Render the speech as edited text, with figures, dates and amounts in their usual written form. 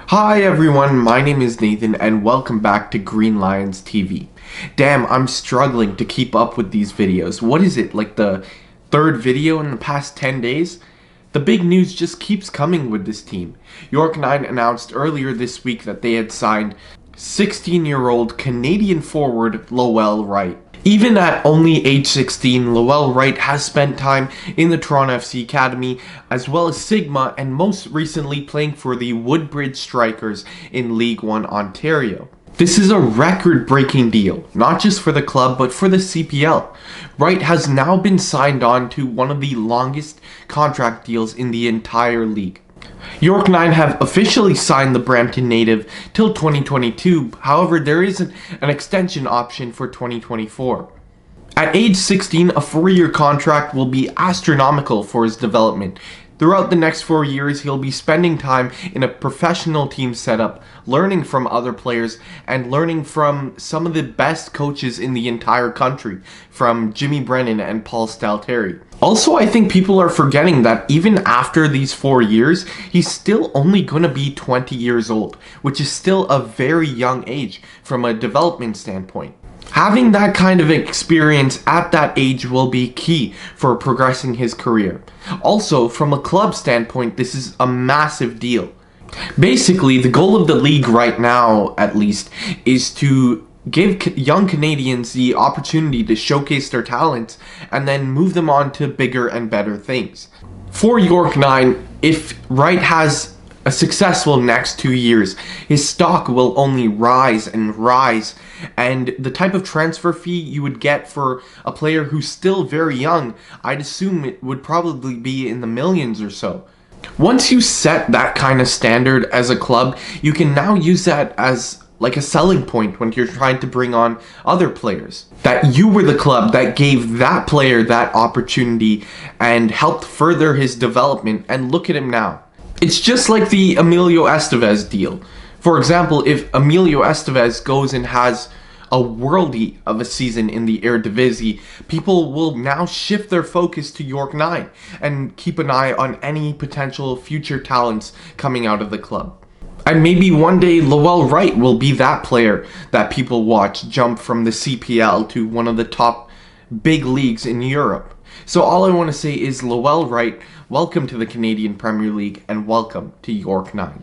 Hi everyone, my name is Nathan and welcome back to Green Lions TV. Damn, I'm struggling to keep up with these videos. What is it, like the third video in the past 10 days? The big news just keeps coming with this team. York9 announced earlier this week that they had signed 16-year-old Canadian forward Lowell Wright. Even at only age 16, Lowell Wright has spent time in the Toronto FC Academy, as well as Sigma, and most recently playing for the Woodbridge Strikers in League 1 Ontario. This is a record-breaking deal, not just for the club, but for the CPL. Wright has now been signed on to one of the longest contract deals in the entire league. York9 have officially signed the Brampton native till 2022, however there is an extension option for 2024. At age 16, a 4-year contract will be astronomical for his development. Throughout the next 4 years, he'll be spending time in a professional team setup, learning from other players, and learning from some of the best coaches in the entire country, from Jimmy Brennan and Paul Stalteri. Also, I think people are forgetting that even after these 4 years, he's still only going to be 20 years old, which is still a very young age from a development standpoint. Having that kind of experience at that age will be key for progressing his career. Also, from a club standpoint, this is a massive deal. Basically, the goal of the league right now, at least, is to give young Canadians the opportunity to showcase their talents and then move them on to bigger and better things. For York9, if Wright has a successful next 2 years, his stock will only rise and rise, and the type of transfer fee you would get for a player who's still very young, I'd assume it would probably be in the millions or so. Once you set that kind of standard as a club, you can now use that as like a selling point when you're trying to bring on other players. That you were the club that gave that player that opportunity and helped further his development, and look at him now. It's just like the Emilio Estevez deal. For example, if Emilio Estevez goes and has a worldie of a season in the Eredivisie, people will now shift their focus to York9 and keep an eye on any potential future talents coming out of the club. And maybe one day Lowell Wright will be that player that people watch jump from the CPL to one of the top big leagues in Europe. So all I want to say is, Lowell Wright, welcome to the Canadian Premier League and welcome to York9.